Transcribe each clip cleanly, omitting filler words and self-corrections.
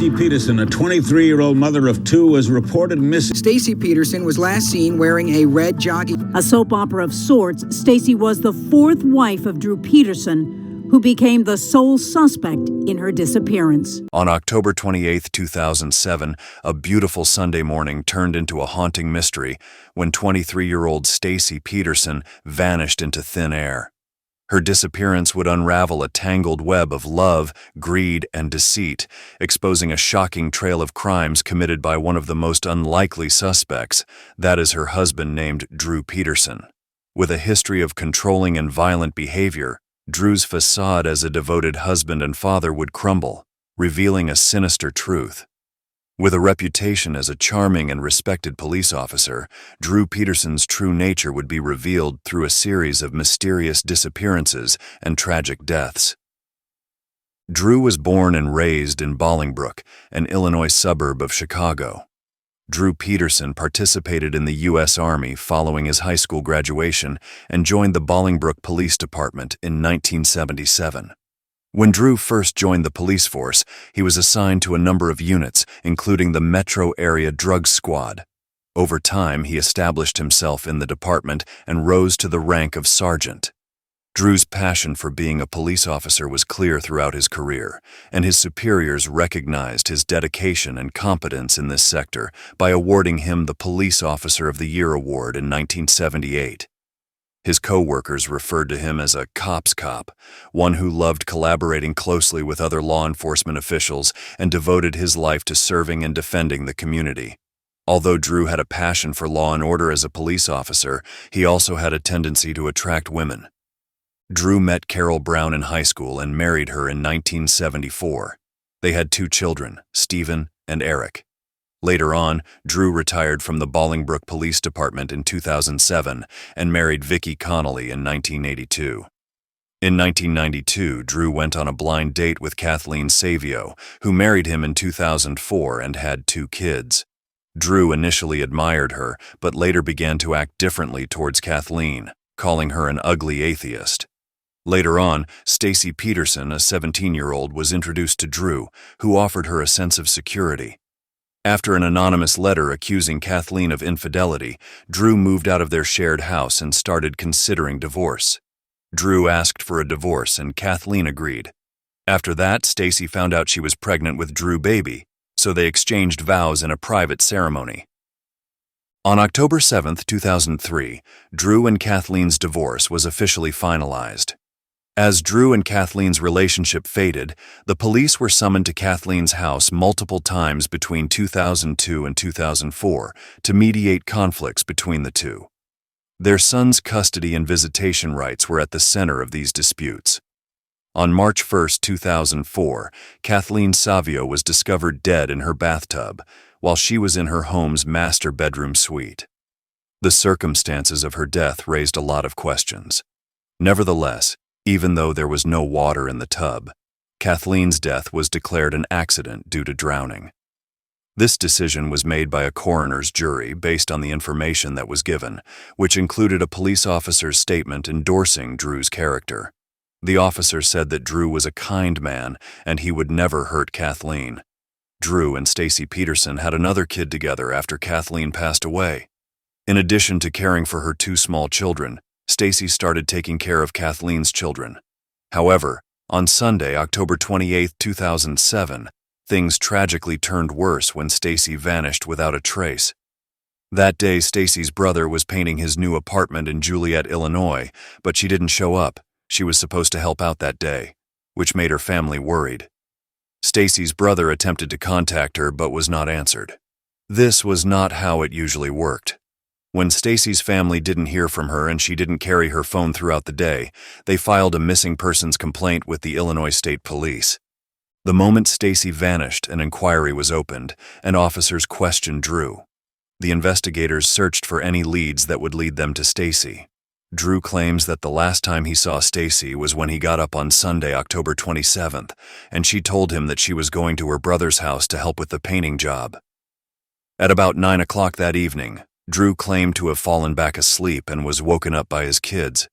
Stacy Peterson, a 23-year-old mother of two, was reported missing. Stacy Peterson was last seen wearing a red jogging. A soap opera of sorts, Stacy was the fourth wife of Drew Peterson, who became the sole suspect in her disappearance. On October 28, 2007, a beautiful Sunday morning turned into a haunting mystery when 23-year-old Stacy Peterson vanished into thin air. Her disappearance would unravel a tangled web of love, greed, and deceit, exposing a shocking trail of crimes committed by one of the most unlikely suspects, that is her husband named Drew Peterson. With a history of controlling and violent behavior, Drew's facade as a devoted husband and father would crumble, revealing a sinister truth. With a reputation as a charming and respected police officer, Drew Peterson's true nature would be revealed through a series of mysterious disappearances and tragic deaths. Drew was born and raised in Bolingbrook, an Illinois suburb of Chicago. Drew Peterson participated in the U.S. Army following his high school graduation and joined the Bolingbrook Police Department in 1977. When Drew first joined the police force, he was assigned to a number of units, including the Metro Area Drug Squad. Over time, he established himself in the department and rose to the rank of sergeant. Drew's passion for being a police officer was clear throughout his career, and his superiors recognized his dedication and competence in this sector by awarding him the Police Officer of the Year award in 1978. His co-workers referred to him as a cop's cop, one who loved collaborating closely with other law enforcement officials and devoted his life to serving and defending the community. Although Drew had a passion for law and order as a police officer, he also had a tendency to attract women. Drew met Carol Brown in high school and married her in 1974. They had 2 children, Stephen and Eric. Later on, Drew retired from the Bolingbrook Police Department in 2007 and married Vicki Connolly in 1982. In 1992, Drew went on a blind date with Kathleen Savio, who married him in 2004 and had 2 kids. Drew initially admired her, but later began to act differently towards Kathleen, calling her an ugly atheist. Later on, Stacy Peterson, a 17-year-old, was introduced to Drew, who offered her a sense of security. After an anonymous letter accusing Kathleen of infidelity, Drew moved out of their shared house and started considering divorce. Drew asked for a divorce and Kathleen agreed. After that, Stacy found out she was pregnant with Drew baby, so they exchanged vows in a private ceremony. On October 7, 2003, Drew and Kathleen's divorce was officially finalized. As Drew and Kathleen's relationship faded, the police were summoned to Kathleen's house multiple times between 2002 and 2004 to mediate conflicts between the two. Their son's custody and visitation rights were at the center of these disputes. On March 1, 2004, Kathleen Savio was discovered dead in her bathtub while she was in her home's master bedroom suite. The circumstances of her death raised a lot of questions. Nevertheless, even though there was no water in the tub, Kathleen's death was declared an accident due to drowning. This decision was made by a coroner's jury based on the information that was given, which included a police officer's statement endorsing Drew's character. The officer said that Drew was a kind man and he would never hurt Kathleen. Drew and Stacy Peterson had another kid together after Kathleen passed away. In addition to caring for her 2 small children, Stacy started taking care of Kathleen's children. However, on Sunday, October 28, 2007, things tragically turned worse when Stacy vanished without a trace. That day, Stacy's brother was painting his new apartment in Joliet, Illinois, but she didn't show up. She was supposed to help out that day, which made her family worried. Stacy's brother attempted to contact her but was not answered. This was not how it usually worked. When Stacy's family didn't hear from her and she didn't carry her phone throughout the day, they filed a missing persons complaint with the Illinois State Police. The moment Stacy vanished, an inquiry was opened, and officers questioned Drew. The investigators searched for any leads that would lead them to Stacy. Drew claims that the last time he saw Stacy was when he got up on Sunday, October 27th, and she told him that she was going to her brother's house to help with the painting job. At about 9 o'clock that evening, Drew claimed to have fallen back asleep and was woken up by his kids.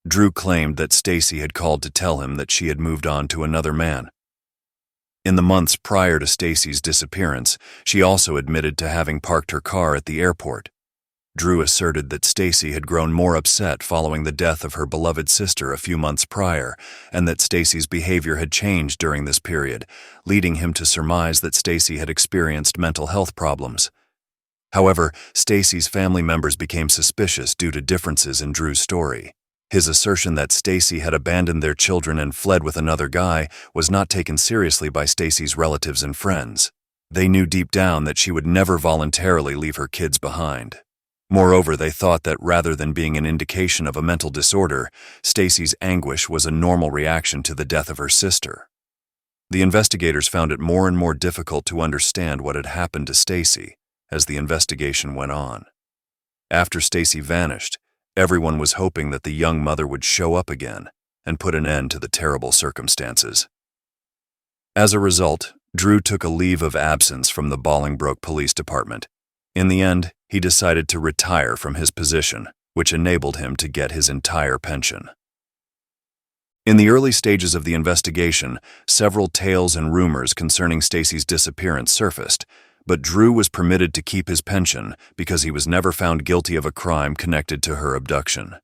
Drew claimed that Stacy had called to tell him that she had moved on to another man. In the months prior to Stacy's disappearance, she also admitted to having parked her car at the airport. Drew asserted that Stacy had grown more upset following the death of her beloved sister a few months prior, and that Stacy's behavior had changed during this period, leading him to surmise that Stacy had experienced mental health problems. However, Stacy's family members became suspicious due to differences in Drew's story. His assertion that Stacy had abandoned their children and fled with another guy was not taken seriously by Stacy's relatives and friends. They knew deep down that she would never voluntarily leave her kids behind. Moreover, they thought that rather than being an indication of a mental disorder, Stacy's anguish was a normal reaction to the death of her sister. The investigators found it more and more difficult to understand what had happened to Stacy as the investigation went on. After Stacy vanished, everyone was hoping that the young mother would show up again and put an end to the terrible circumstances. As a result, Drew took a leave of absence from the Bolingbroke Police Department. In the end, he decided to retire from his position, which enabled him to get his entire pension. In the early stages of the investigation, several tales and rumors concerning Stacy's disappearance surfaced, but Drew was permitted to keep his pension because he was never found guilty of a crime connected to her abduction.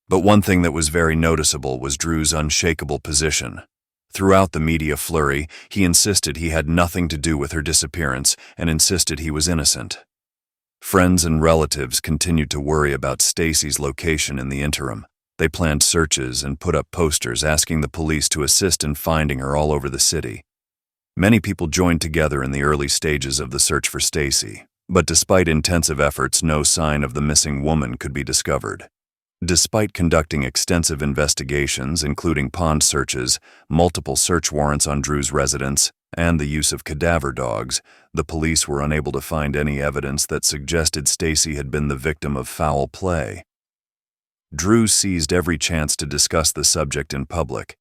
But one thing that was very noticeable was Drew's unshakable position. Throughout the media flurry, he insisted he had nothing to do with her disappearance and insisted he was innocent. Friends and relatives continued to worry about Stacy's location in the interim. They planned searches and put up posters asking the police to assist in finding her all over the city. Many people joined together in the early stages of the search for Stacy, but despite intensive efforts, no sign of the missing woman could be discovered. Despite conducting extensive investigations, including pond searches, multiple search warrants on Drew's residence, and the use of cadaver dogs, the police were unable to find any evidence that suggested Stacy had been the victim of foul play. Drew seized every chance to discuss the subject in public.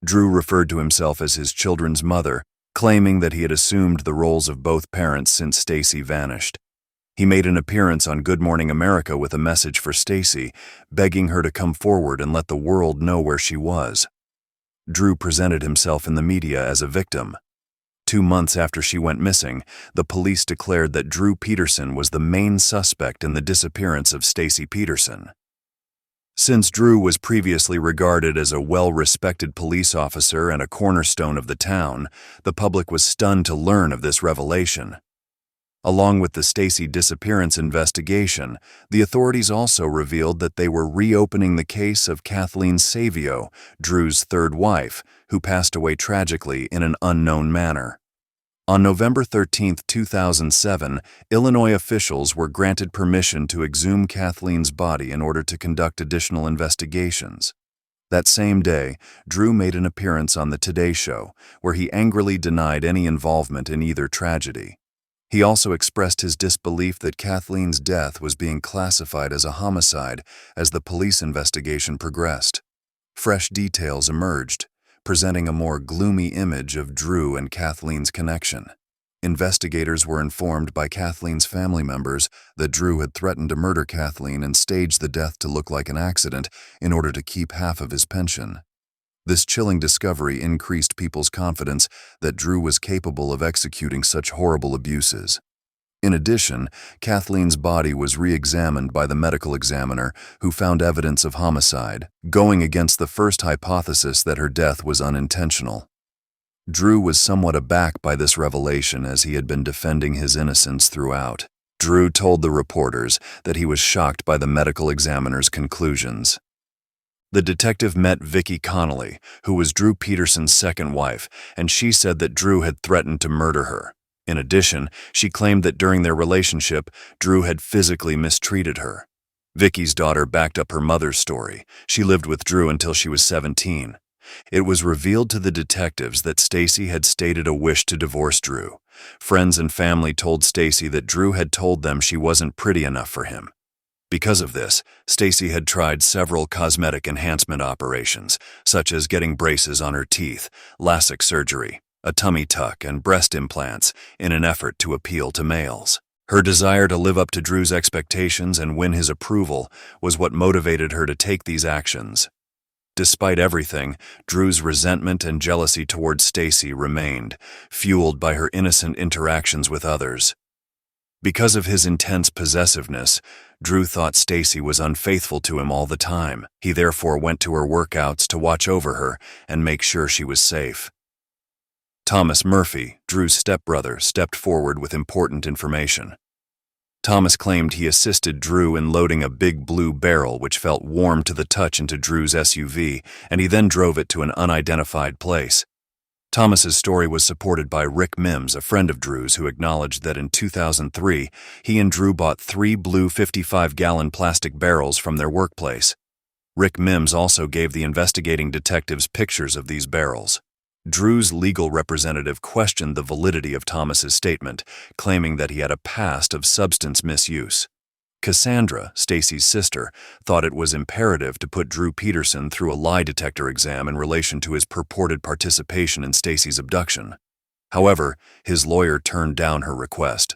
Drew referred to himself as his children's mother, claiming that he had assumed the roles of both parents since Stacy vanished. He made an appearance on Good Morning America with a message for Stacy, begging her to come forward and let the world know where she was. Drew presented himself in the media as a victim. 2 months after she went missing, the police declared that Drew Peterson was the main suspect in the disappearance of Stacy Peterson. Since Drew was previously regarded as a well-respected police officer and a cornerstone of the town, the public was stunned to learn of this revelation. Along with the Stacy disappearance investigation, the authorities also revealed that they were reopening the case of Kathleen Savio, Drew's third wife, who passed away tragically in an unknown manner. On November 13, 2007, Illinois officials were granted permission to exhume Kathleen's body in order to conduct additional investigations. That same day, Drew made an appearance on the Today Show, where he angrily denied any involvement in either tragedy. He also expressed his disbelief that Kathleen's death was being classified as a homicide as the police investigation progressed. Fresh details emerged, presenting a more gloomy image of Drew and Kathleen's connection. Investigators were informed by Kathleen's family members that Drew had threatened to murder Kathleen and staged the death to look like an accident in order to keep half of his pension. This chilling discovery increased people's confidence that Drew was capable of executing such horrible abuses. In addition, Kathleen's body was re-examined by the medical examiner, who found evidence of homicide, going against the first hypothesis that her death was unintentional. Drew was somewhat aback by this revelation, as he had been defending his innocence throughout. Drew told the reporters that he was shocked by the medical examiner's conclusions. The detective met Vicki Connolly, who was Drew Peterson's second wife, and she said that Drew had threatened to murder her. In addition, she claimed that during their relationship, Drew had physically mistreated her. Vicki's daughter backed up her mother's story. She lived with Drew until she was 17. It was revealed to the detectives that Stacy had stated a wish to divorce Drew. Friends and family told Stacy that Drew had told them she wasn't pretty enough for him. Because of this, Stacy had tried several cosmetic enhancement operations, such as getting braces on her teeth, LASIK surgery, a tummy tuck, and breast implants in an effort to appeal to males. Her desire to live up to Drew's expectations and win his approval was what motivated her to take these actions. Despite everything, Drew's resentment and jealousy towards Stacy remained, fueled by her innocent interactions with others. Because of his intense possessiveness, Drew thought Stacy was unfaithful to him all the time. He therefore went to her workouts to watch over her and make sure she was safe. Thomas Murphy, Drew's stepbrother, stepped forward with important information. Thomas claimed he assisted Drew in loading a big blue barrel which felt warm to the touch into Drew's SUV, and he then drove it to an unidentified place. Thomas's story was supported by Rick Mims, a friend of Drew's, who acknowledged that in 2003, he and Drew bought 3 blue 55-gallon plastic barrels from their workplace. Rick Mims also gave the investigating detectives pictures of these barrels. Drew's legal representative questioned the validity of Thomas's statement, claiming that he had a past of substance misuse. Cassandra, Stacy's sister, thought it was imperative to put Drew Peterson through a lie detector exam in relation to his purported participation in Stacy's abduction. However, his lawyer turned down her request.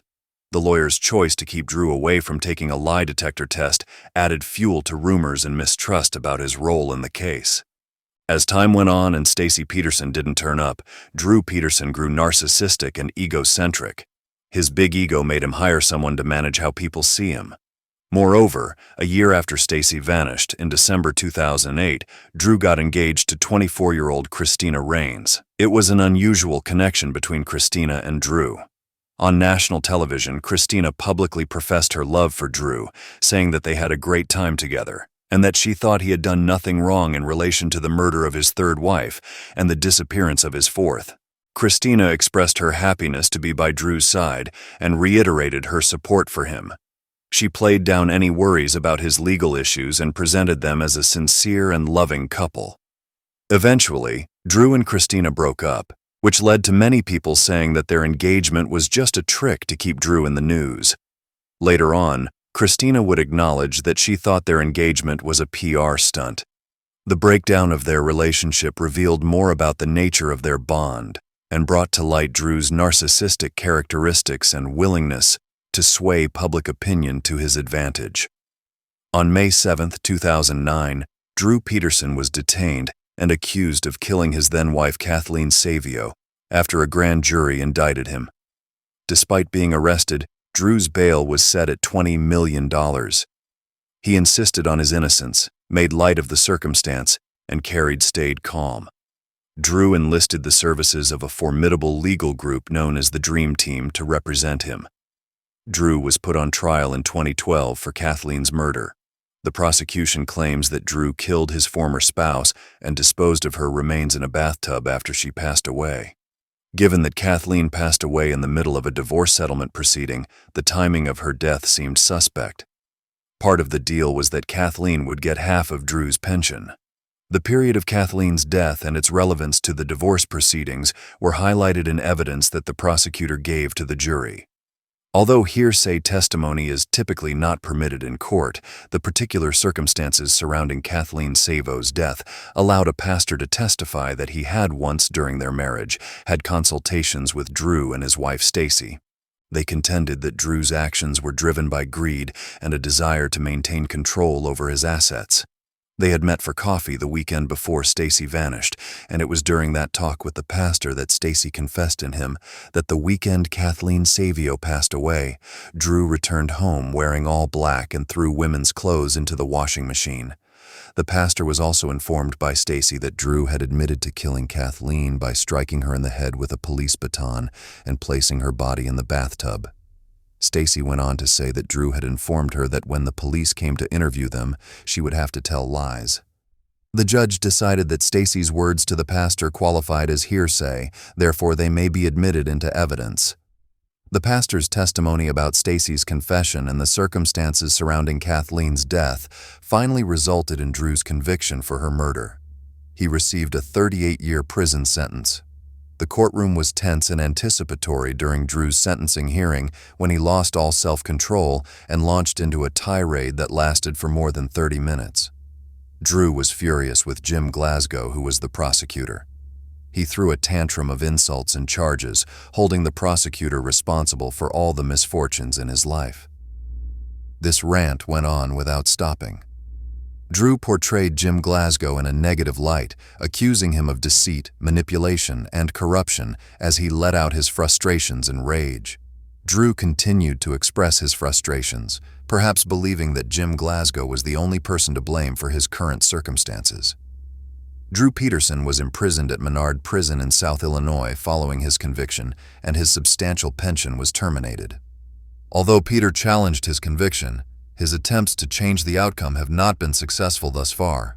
The lawyer's choice to keep Drew away from taking a lie detector test added fuel to rumors and mistrust about his role in the case. As time went on and Stacy Peterson didn't turn up, Drew Peterson grew narcissistic and egocentric. His big ego made him hire someone to manage how people see him. Moreover, a year after Stacy vanished, in December 2008, Drew got engaged to 24-year-old Christina Rains. It was an unusual connection between Christina and Drew. On national television, Christina publicly professed her love for Drew, saying that they had a great time together, and that she thought he had done nothing wrong in relation to the murder of his third wife and the disappearance of his fourth. Christina expressed her happiness to be by Drew's side and reiterated her support for him. She played down any worries about his legal issues and presented them as a sincere and loving couple. Eventually, Drew and Christina broke up, which led to many people saying that their engagement was just a trick to keep Drew in the news. Later on, Christina would acknowledge that she thought their engagement was a PR stunt. The breakdown of their relationship revealed more about the nature of their bond and brought to light Drew's narcissistic characteristics and willingness to sway public opinion to his advantage. On May 7, 2009, Drew Peterson was detained and accused of killing his then-wife Kathleen Savio after a grand jury indicted him. Despite being arrested, Drew's bail was set at $20 million. He insisted on his innocence, made light of the circumstance, and stayed calm. Drew enlisted the services of a formidable legal group known as the Dream Team to represent him. Drew was put on trial in 2012 for Kathleen's murder. The prosecution claims that Drew killed his former spouse and disposed of her remains in a bathtub after she passed away. Given that Kathleen passed away in the middle of a divorce settlement proceeding, the timing of her death seemed suspect. Part of the deal was that Kathleen would get half of Drew's pension. The period of Kathleen's death and its relevance to the divorce proceedings were highlighted in evidence that the prosecutor gave to the jury. Although hearsay testimony is typically not permitted in court, the particular circumstances surrounding Kathleen Savio's death allowed a pastor to testify that he had once during their marriage had consultations with Drew and his wife Stacy. They contended that Drew's actions were driven by greed and a desire to maintain control over his assets. They had met for coffee the weekend before Stacy vanished, and it was during that talk with the pastor that Stacy confessed in him that the weekend Kathleen Savio passed away, Drew returned home wearing all black and threw women's clothes into the washing machine. The pastor was also informed by Stacy that Drew had admitted to killing Kathleen by striking her in the head with a police baton and placing her body in the bathtub. Stacy went on to say that Drew had informed her that when the police came to interview them, she would have to tell lies. The judge decided that Stacy's words to the pastor qualified as hearsay, therefore they may be admitted into evidence. The pastor's testimony about Stacy's confession and the circumstances surrounding Kathleen's death finally resulted in Drew's conviction for her murder. He received a 38-year prison sentence. The courtroom was tense and anticipatory during Drew's sentencing hearing when he lost all self-control and launched into a tirade that lasted for more than 30 minutes. Drew was furious with Jim Glasgow, who was the prosecutor. He threw a tantrum of insults and charges, holding the prosecutor responsible for all the misfortunes in his life. This rant went on without stopping. Drew portrayed Jim Glasgow in a negative light, accusing him of deceit, manipulation, and corruption as he let out his frustrations and rage. Drew continued to express his frustrations, perhaps believing that Jim Glasgow was the only person to blame for his current circumstances. Drew Peterson was imprisoned at Menard Prison in South Illinois following his conviction, and his substantial pension was terminated. Although Peter challenged his conviction, his attempts to change the outcome have not been successful thus far.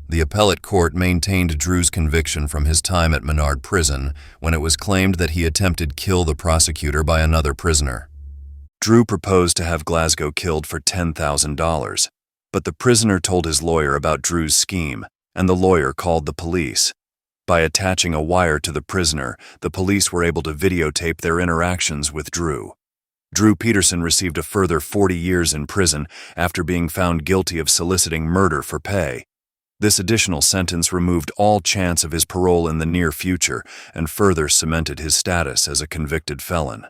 The appellate court maintained Drew's conviction from his time at Menard Prison when it was claimed that he attempted to kill the prosecutor by another prisoner. Drew proposed to have Glasgow killed for $10,000, but the prisoner told his lawyer about Drew's scheme, and the lawyer called the police. By attaching a wire to the prisoner, the police were able to videotape their interactions with Drew. Drew Peterson received a further 40 years in prison after being found guilty of soliciting murder for pay. This additional sentence removed all chance of his parole in the near future and further cemented his status as a convicted felon.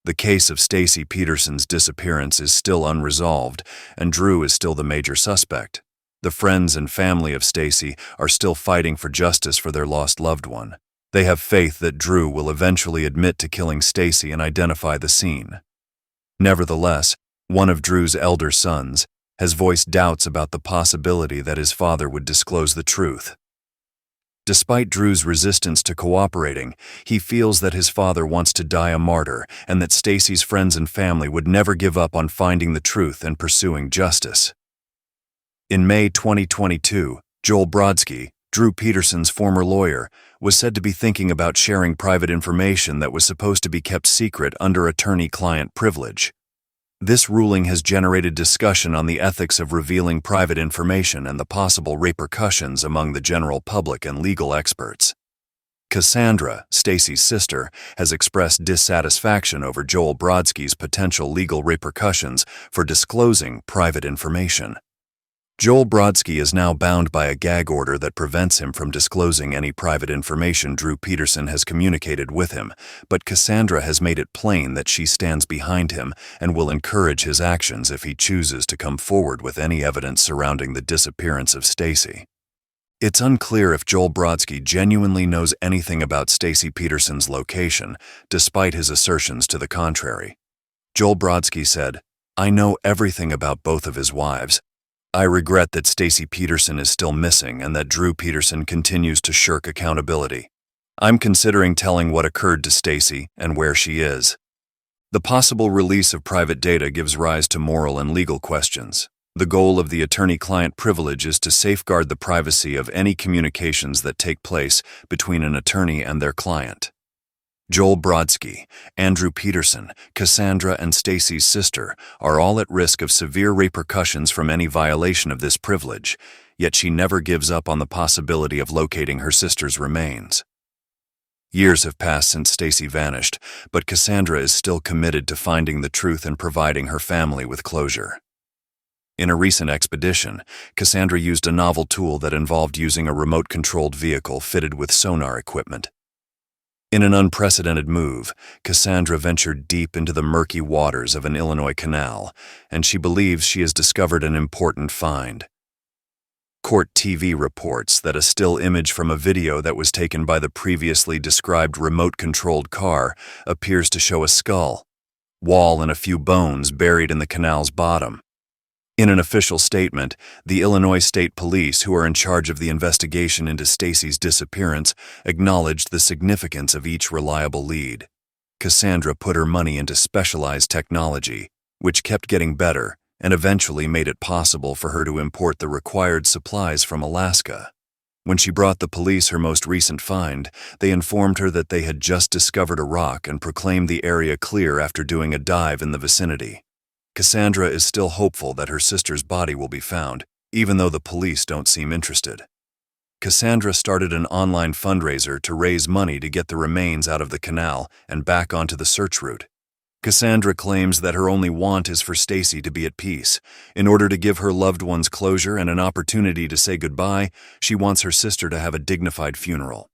The case of Stacy Peterson's disappearance is still unresolved, and Drew is still the major suspect. The friends and family of Stacy are still fighting for justice for their lost loved one. They have faith that Drew will eventually admit to killing Stacy and identify the scene. Nevertheless, one of Drew's elder sons has voiced doubts about the possibility that his father would disclose the truth. Despite Drew's resistance to cooperating, he feels that his father wants to die a martyr and that Stacy's friends and family would never give up on finding the truth and pursuing justice. In May 2022, Joel Brodsky, Drew Peterson's former lawyer, was said to be thinking about sharing private information that was supposed to be kept secret under attorney-client privilege. This ruling has generated discussion on the ethics of revealing private information and the possible repercussions among the general public and legal experts. Cassandra, Stacy's sister, has expressed dissatisfaction over Joel Brodsky's potential legal repercussions for disclosing private information. Joel Brodsky is now bound by a gag order that prevents him from disclosing any private information Drew Peterson has communicated with him, but Cassandra has made it plain that she stands behind him and will encourage his actions if he chooses to come forward with any evidence surrounding the disappearance of Stacy. It's unclear if Joel Brodsky genuinely knows anything about Stacy Peterson's location, despite his assertions to the contrary. Joel Brodsky said, "I know everything about both of his wives. I regret that Stacy Peterson is still missing and that Drew Peterson continues to shirk accountability. I'm considering telling what occurred to Stacy and where she is." The possible release of private data gives rise to moral and legal questions. The goal of the attorney-client privilege is to safeguard the privacy of any communications that take place between an attorney and their client. Joel Brodsky, Andrew Peterson, Cassandra, and Stacy's sister are all at risk of severe repercussions from any violation of this privilege, yet she never gives up on the possibility of locating her sister's remains. Years have passed since Stacy vanished, but Cassandra is still committed to finding the truth and providing her family with closure. In a recent expedition, Cassandra used a novel tool that involved using a remote-controlled vehicle fitted with sonar equipment. In an unprecedented move, Cassandra ventured deep into the murky waters of an Illinois canal, and she believes she has discovered an important find. Court TV reports that a still image from a video that was taken by the previously described remote-controlled car appears to show a skull, wall, and a few bones buried in the canal's bottom. In an official statement, the Illinois State Police, who are in charge of the investigation into Stacy's disappearance, acknowledged the significance of each reliable lead. Cassandra put her money into specialized technology, which kept getting better and eventually made it possible for her to import the required supplies from Alaska. When she brought the police her most recent find, they informed her that they had just discovered a rock and proclaimed the area clear after doing a dive in the vicinity. Cassandra is still hopeful that her sister's body will be found, even though the police don't seem interested. Cassandra started an online fundraiser to raise money to get the remains out of the canal and back onto the search route. Cassandra claims that her only want is for Stacy to be at peace. In order to give her loved ones closure and an opportunity to say goodbye, she wants her sister to have a dignified funeral.